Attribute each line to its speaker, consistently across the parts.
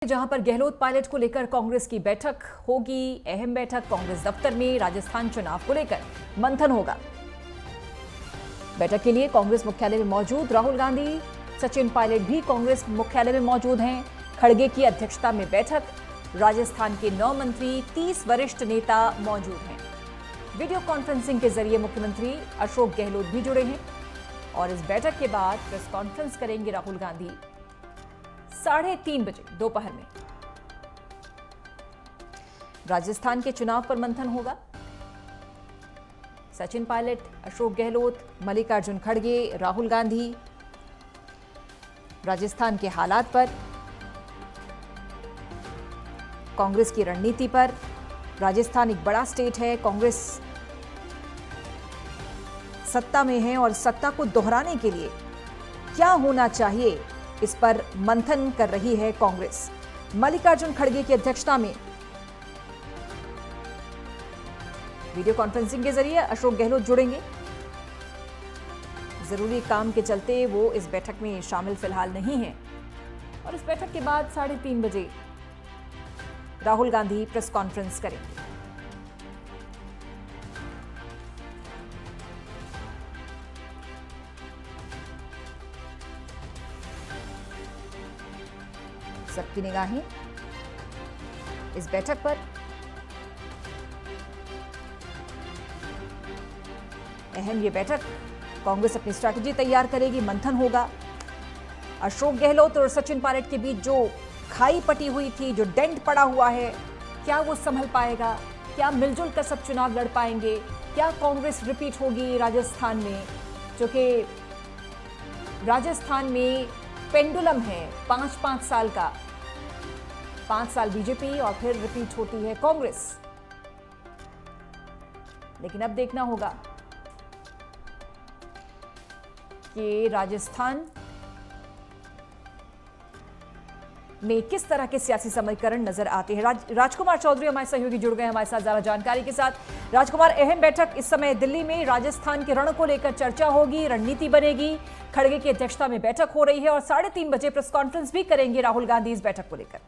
Speaker 1: जहां पर गहलोत पायलट को लेकर कांग्रेस की बैठक होगी। अहम बैठक कांग्रेस दफ्तर में राजस्थान चुनाव को लेकर मंथन होगा। बैठक के लिए कांग्रेस मुख्यालय में मौजूद राहुल गांधी, सचिन पायलट भी कांग्रेस मुख्यालय में मौजूद हैं। खड़गे की अध्यक्षता में बैठक, राजस्थान के 9 मंत्री, 30 वरिष्ठ नेता मौजूद हैं। वीडियो कॉन्फ्रेंसिंग के जरिए मुख्यमंत्री अशोक गहलोत भी जुड़े हैं और इस बैठक के बाद प्रेस कॉन्फ्रेंस करेंगे राहुल गांधी 3:30 बजे दोपहर में। राजस्थान के चुनाव पर मंथन होगा। सचिन पायलट, अशोक गहलोत, मल्लिकार्जुन खड़गे, राहुल गांधी राजस्थान के हालात पर, कांग्रेस की रणनीति पर। राजस्थान एक बड़ा स्टेट है, कांग्रेस सत्ता में है और सत्ता को दोहराने के लिए क्या होना चाहिए, इस पर मंथन कर रही है कांग्रेस। मल्लिकार्जुन खड़गे की अध्यक्षता में वीडियो कॉन्फ्रेंसिंग के जरिए अशोक गहलोत जुड़ेंगे। जरूरी काम के चलते वो इस बैठक में शामिल फिलहाल नहीं है और इस बैठक के बाद 3:30 बजे राहुल गांधी प्रेस कॉन्फ्रेंस करेंगे। सबकी निगाहें इस बैठक पर। अहम ये बैठक, कांग्रेस अपनी स्ट्रैटेजी तैयार करेगी, मंथन होगा। अशोक गहलोत और सचिन पायलट के बीच जो खाई पटी हुई थी, जो डेंट पड़ा हुआ है, क्या वो संभल पाएगा? क्या मिलजुल कर सब चुनाव लड़ पाएंगे? क्या कांग्रेस रिपीट होगी राजस्थान में, जो कि राजस्थान में पेंडुलम है 5-5 साल का। 5 साल बीजेपी और फिर रिपीट होती है कांग्रेस। लेकिन अब देखना होगा कि राजस्थान में किस तरह के सियासी समीकरण नजर आते हैं। राजकुमार चौधरी हमारे सहयोगी जुड़ गए हमारे साथ ज्यादा जानकारी के साथ। राजकुमार, अहम बैठक इस समय दिल्ली में, राजस्थान के रण को लेकर चर्चा होगी, रणनीति बनेगी। खड़गे की अध्यक्षता में बैठक हो रही है और 3:30 बजे प्रेस कॉन्फ्रेंस भी करेंगे राहुल गांधी इस बैठक को लेकर।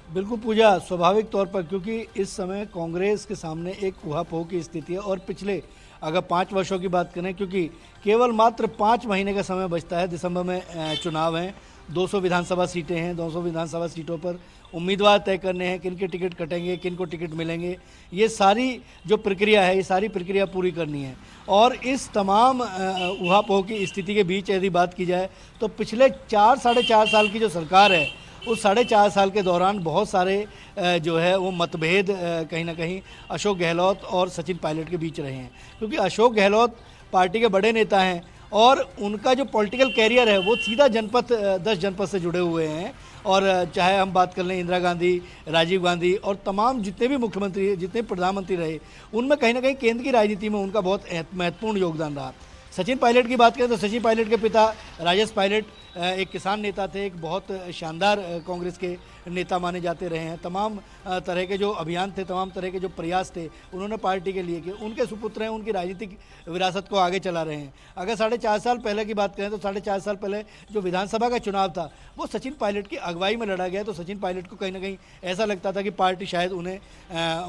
Speaker 2: बिल्कुल पूजा, स्वाभाविक तौर पर, क्योंकि इस समय कांग्रेस के सामने एक ऊहापोह की स्थिति है और पिछले अगर 5 वर्षों की बात करें, क्योंकि केवल मात्र 5 महीने का समय बचता है, दिसंबर में चुनाव हैं, 200 विधानसभा सीटें हैं, 200 विधानसभा सीटों पर उम्मीदवार तय करने हैं, किन के टिकट कटेंगे, किन को टिकट मिलेंगे, ये सारी जो प्रक्रिया है, ये सारी प्रक्रिया पूरी करनी है। और इस तमाम ऊहापोह की स्थिति के बीच यदि बात की जाए तो पिछले 4-4.5 साल की जो सरकार है, उस 4.5 साल के दौरान बहुत सारे जो है वो मतभेद कहीं ना कहीं अशोक गहलोत और सचिन पायलट के बीच रहे हैं, क्योंकि अशोक गहलोत पार्टी के बड़े नेता हैं और उनका जो पॉलिटिकल कैरियर है वो सीधा 10 जनपद से जुड़े हुए हैं। और चाहे हम बात कर लें इंदिरा गांधी, राजीव गांधी और तमाम जितने भी मुख्यमंत्री, जितने प्रधानमंत्री रहे, उनमें कहीं ना कहीं केंद्र की राजनीति में उनका बहुत महत्वपूर्ण योगदान रहा। सचिन पायलट की बात करें तो सचिन पायलट के पिता राजेश पायलट एक किसान नेता थे, एक बहुत शानदार कांग्रेस के नेता माने जाते रहे हैं। तमाम तरह के जो अभियान थे, तमाम तरह के जो प्रयास थे, उन्होंने पार्टी के लिए किए। उनके सुपुत्र हैं, उनकी राजनीतिक विरासत को आगे चला रहे हैं। अगर 4.5 साल पहले की बात करें तो 4.5 साल पहले जो विधानसभा का चुनाव था वो सचिन पायलट की अगुवाई में लड़ा गया, तो सचिन पायलट को कहीं ना कहीं ऐसा लगता था कि पार्टी शायद उन्हें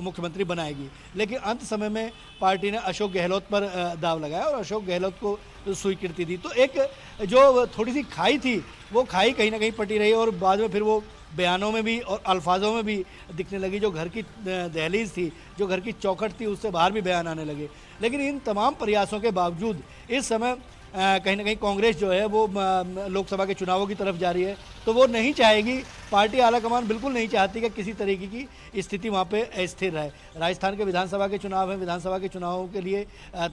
Speaker 2: मुख्यमंत्री बनाएगी। लेकिन अंत समय में पार्टी ने अशोक गहलोत पर दाव लगाया और अशोक गहलोत को स्वीकृति दी। तो एक जो थोड़ी सी खाई थी, वो खाई कहीं ना कहीं पटी रही और बाद में फिर वो बयानों में भी और अल्फाजों में भी दिखने लगी। जो घर की दहलीज थी, जो घर की चौखट थी, उससे बाहर भी बयान आने लगे। लेकिन इन तमाम प्रयासों के बावजूद इस समय कहीं ना कहीं कांग्रेस जो है वो लोकसभा के चुनावों की तरफ जा रही है, तो वो नहीं चाहेगी, पार्टी आलाकमान बिल्कुल नहीं चाहती कि किसी तरीके की स्थिति वहाँ पे अस्थिर रहे। राजस्थान के विधानसभा के चुनाव हैं, विधानसभा के चुनावों के लिए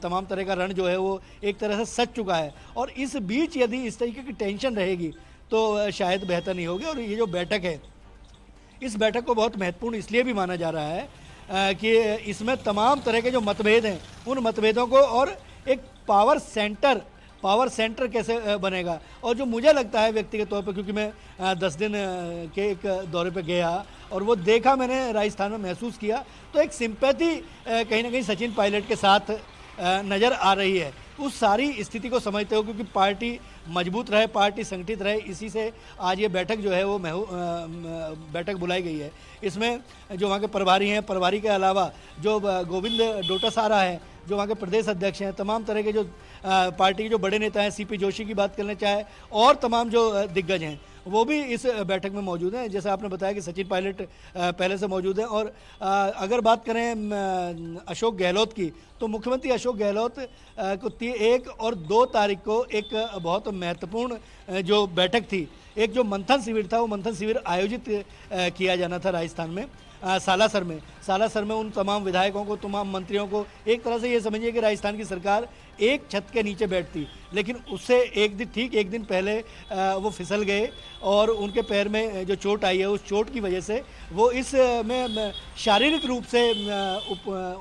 Speaker 2: तमाम तरह का रण जो है वो एक तरह से सज चुका है और इस बीच यदि इस तरीके की टेंशन रहेगी तो शायद बेहतर नहीं होगी। और ये जो बैठक है, इस बैठक को बहुत महत्वपूर्ण इसलिए भी माना जा रहा है कि इसमें तमाम तरह के जो मतभेद हैं, उन मतभेदों को और एक पावर सेंटर कैसे बनेगा। और जो मुझे लगता है व्यक्तिगत तौर पर, क्योंकि मैं 10 दिन के एक दौरे पे गया और वो देखा मैंने, राजस्थान में महसूस किया, तो एक सिंपैथी कहीं ना कहीं सचिन पायलट के साथ नज़र आ रही है। उस सारी स्थिति को समझते हो, क्योंकि पार्टी मजबूत रहे, पार्टी संगठित रहे, इसी से आज ये बैठक जो है वो बैठक बुलाई गई है। इसमें जो वहाँ के प्रभारी हैं, प्रभारी के अलावा जो गोविंद डोटासारा है जो वहाँ के प्रदेश अध्यक्ष हैं, तमाम तरह के जो पार्टी के जो बड़े नेता हैं, सीपी जोशी की बात करना चाहे और तमाम जो दिग्गज हैं वो भी इस बैठक में मौजूद हैं। जैसे आपने बताया कि सचिन पायलट पहले से मौजूद हैं। और अगर बात करें अशोक गहलोत की, तो मुख्यमंत्री अशोक गहलोत को 1 और 2 तारीख को एक बहुत महत्वपूर्ण जो बैठक थी, एक जो मंथन शिविर था, वो मंथन शिविर आयोजित किया जाना था राजस्थान में सालासर में उन तमाम विधायकों को, तमाम मंत्रियों को, एक तरह से ये समझिए कि राजस्थान की सरकार एक छत के नीचे बैठती, लेकिन उससे एक दिन पहले वो फिसल गए और उनके पैर में जो चोट आई है, उस चोट की वजह से वो इस में शारीरिक रूप से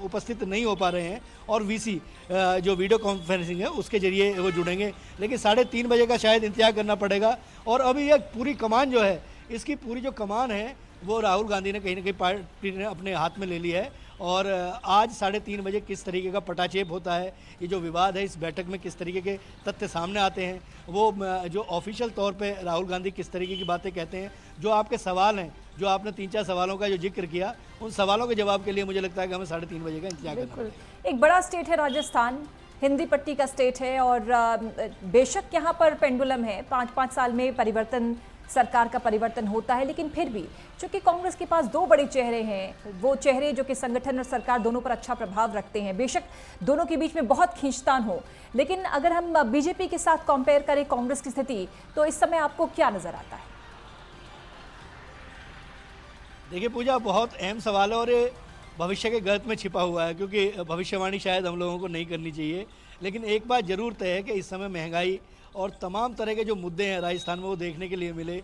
Speaker 2: उपस्थित नहीं हो पा रहे हैं और वीसी जो वीडियो कॉन्फ्रेंसिंग है उसके जरिए वो जुड़ेंगे। लेकिन 3:30 बजे का शायद इंतजार करना पड़ेगा। और अभी ये पूरी कमान जो है, इसकी पूरी जो कमान है वो राहुल गांधी ने कहीं ना कहीं पार्टी ने अपने हाथ में ले ली है। और आज 3:30 बजे किस तरीके का पटाक्षेप होता है, ये जो विवाद है, इस बैठक में किस तरीके के तथ्य सामने आते हैं, वो जो ऑफिशियल तौर पे राहुल गांधी किस तरीके की बातें कहते हैं, जो आपके सवाल हैं, जो आपने 3-4 सवालों का जो जिक्र किया, उन सवालों के जवाब के लिए मुझे लगता है कि हमें 3:30 बजे का इंतजार करना पड़ेगा।
Speaker 1: एक बड़ा स्टेट है राजस्थान, हिंदी पट्टी का स्टेट है और बेशक यहाँ पर पेंडुलम है, 5-5 साल में परिवर्तन, सरकार का परिवर्तन होता है, लेकिन फिर भी चूंकि कांग्रेस के पास 2 बड़े चेहरे हैं, वो चेहरे जो कि संगठन और सरकार दोनों पर अच्छा प्रभाव रखते हैं, बेशक दोनों के बीच में बहुत खींचतान हो, लेकिन अगर हम बीजेपी के साथ कंपेयर करें कांग्रेस की स्थिति, तो इस समय आपको क्या नजर आता है?
Speaker 2: देखिए पूजा, बहुत अहम सवाल है और ये भविष्य के गर्त में छिपा हुआ है, क्योंकि भविष्यवाणी शायद हम लोगों को नहीं करनी चाहिए। लेकिन एक बात जरूर तय है कि इस समय महंगाई और तमाम तरह के जो मुद्दे हैं राजस्थान में वो देखने के लिए मिले।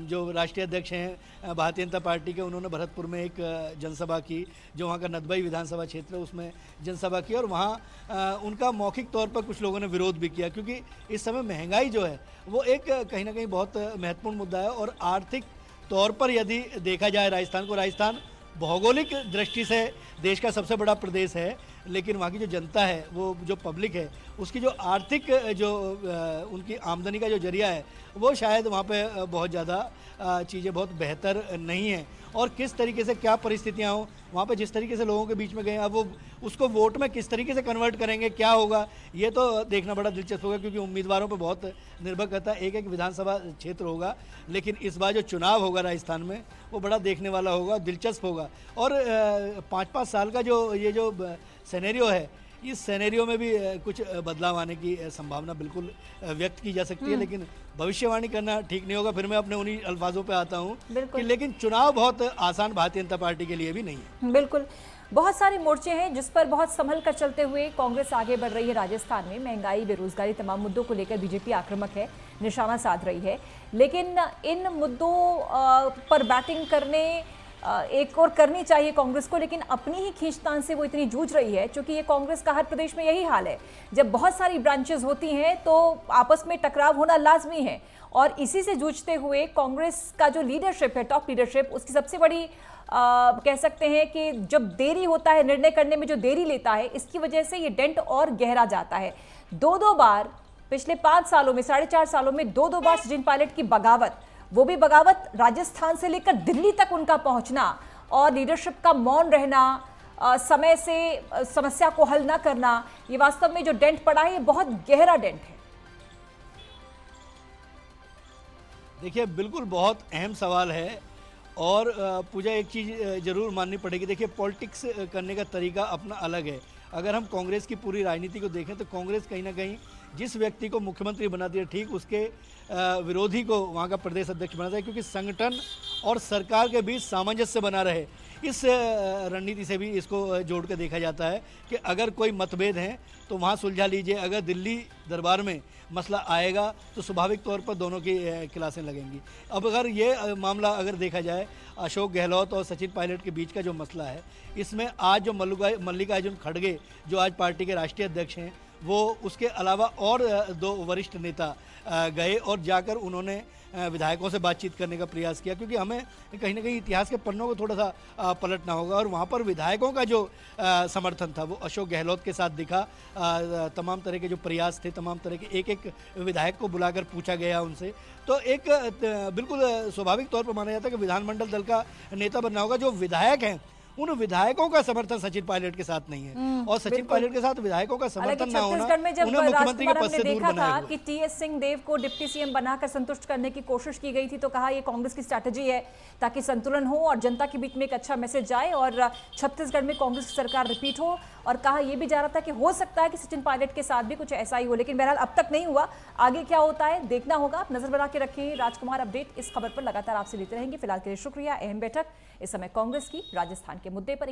Speaker 2: जो राष्ट्रीय अध्यक्ष हैं भारतीय जनता पार्टी के, उन्होंने भरतपुर में एक जनसभा की, जो वहाँ का नदबई विधानसभा क्षेत्र है उसमें जनसभा की, और वहाँ उनका मौखिक तौर पर कुछ लोगों ने विरोध भी किया, क्योंकि इस समय महंगाई जो है वो एक कहीं ना कहीं बहुत महत्वपूर्ण मुद्दा है। और आर्थिक तौर पर यदि देखा जाए राजस्थान भौगोलिक दृष्टि से देश का सबसे बड़ा प्रदेश है, लेकिन वहाँ की जो जनता है, वो जो पब्लिक है, उसकी जो आर्थिक जो उनकी आमदनी का जो जरिया है, वो शायद वहाँ पे बहुत ज़्यादा चीज़ें बहुत बेहतर नहीं हैं। और किस तरीके से क्या परिस्थितियाँ हों वहाँ पे, जिस तरीके से लोगों के बीच में गए, अब वो उसको वोट में किस तरीके से कन्वर्ट करेंगे, क्या होगा, ये तो देखना बड़ा दिलचस्प होगा, क्योंकि उम्मीदवारों पर बहुत निर्भर करता है। एक विधानसभा क्षेत्र होगा, लेकिन इस बार जो चुनाव होगा राजस्थान में, वो बड़ा देखने वाला होगा, दिलचस्प होगा। और 5-5 साल का जो ये जो सिनेरियो है, इस सिनेरियो में भी कुछ बदलाव आने की संभावना बिल्कुल व्यक्त की जा सकती है, लेकिन भविष्यवाणी करना ठीक नहीं होगा। फिर मैं अपने उन्हीं अल्फाजों पे आता हूँ कि लेकिन चुनाव बहुत आसान भारतीय जनता पार्टी के लिए भी नहीं है।
Speaker 1: बिल्कुल, बहुत सारे मोर्चे हैं जिस पर बहुत संभल कर चलते हुए कांग्रेस आगे बढ़ रही है। राजस्थान में महंगाई, बेरोजगारी, तमाम मुद्दों को लेकर बीजेपी आक्रामक है, निशाना साध रही है, लेकिन इन मुद्दों पर बैटिंग करने एक और करनी चाहिए कांग्रेस को, लेकिन अपनी ही खींचतान से वो इतनी जूझ रही है, क्योंकि ये कांग्रेस का हर प्रदेश में यही हाल है। जब बहुत सारी ब्रांचेस होती हैं तो आपस में टकराव होना लाजमी है, और इसी से जूझते हुए कांग्रेस का जो लीडरशिप है, टॉप लीडरशिप, उसकी सबसे बड़ी कह सकते हैं कि जब देरी होता है, निर्णय करने में जो देरी लेता है, इसकी वजह से ये डेंट और गहरा जाता है। 2-2 बार पिछले 5 सालों में, 4.5 सालों में 2-2 बार सचिन पायलट की बगावत, वो भी बगावत राजस्थान से लेकर दिल्ली तक उनका पहुंचना, और लीडरशिप का मौन रहना, समय से समस्या को हल ना करना, ये वास्तव में जो डेंट पड़ा है, ये बहुत गहरा डेंट है।
Speaker 2: देखिए, बिल्कुल बहुत अहम सवाल है। और पूजा, एक चीज़ ज़रूर माननी पड़ेगी। देखिए, पॉलिटिक्स करने का तरीका अपना अलग है। अगर हम कांग्रेस की पूरी राजनीति को देखें तो कांग्रेस कहीं ना कहीं जिस व्यक्ति को मुख्यमंत्री बनाती है, ठीक उसके विरोधी को वहाँ का प्रदेश अध्यक्ष बनाता है, क्योंकि संगठन और सरकार के बीच सामंजस्य बना रहे, इस रणनीति से भी इसको जोड़ कर देखा जाता है कि अगर कोई मतभेद हैं तो वहाँ सुलझा लीजिए। अगर दिल्ली दरबार में मसला आएगा तो स्वाभाविक तौर पर दोनों की क्लासें लगेंगी। अब अगर ये मामला अगर देखा जाए, अशोक गहलोत और सचिन पायलट के बीच का जो मसला है, इसमें आज जो मल्लिकार्जुन खड़गे, जो आज पार्टी के राष्ट्रीय अध्यक्ष हैं, वो उसके अलावा और दो वरिष्ठ नेता गए और जाकर उन्होंने विधायकों से बातचीत करने का प्रयास किया, क्योंकि हमें कहीं ना कहीं इतिहास के पन्नों को थोड़ा सा पलटना होगा। और वहाँ पर विधायकों का जो समर्थन था वो अशोक गहलोत के साथ दिखा। तमाम तरह के जो प्रयास थे, तमाम तरह के एक एक विधायक को बुलाकर पूछा गया उनसे। तो एक बिल्कुल स्वाभाविक तौर पर माना जाता है कि विधानमंडल दल का नेता बनना होगा। जो विधायक हैं उन विधायकों का समर्थन सचिन पायलट के साथ नहीं है, और सचिन पायलट के साथ विधायकों का समर्थन ना होना
Speaker 1: छत्तीसगढ़ में जब
Speaker 2: उन्हें मुख्यमंत्री के पद से दूर
Speaker 1: देखा था
Speaker 2: बनाएगा।
Speaker 1: कि टीएस सिंहदेव को डिप्टी सीएम बनाकर संतुष्ट करने की कोशिश की गई थी, तो कहा ये कांग्रेस की स्ट्रैटेजी है ताकि संतुलन हो और जनता के बीच में एक अच्छा मैसेज जाए और छत्तीसगढ़ में कांग्रेस की सरकार रिपीट हो। और कहा यह भी जा रहा था कि हो सकता है कि सचिन पायलट के साथ भी कुछ ऐसा ही हो, लेकिन बहरहाल अब तक नहीं हुआ। आगे क्या होता है देखना होगा। आप नजर बना के रखें। राजकुमार अपडेट इस खबर पर लगातार आपसे लेते रहेंगे। फिलहाल के लिए शुक्रिया। अहम बैठक इस समय कांग्रेस की राजस्थान के मुद्दे पर।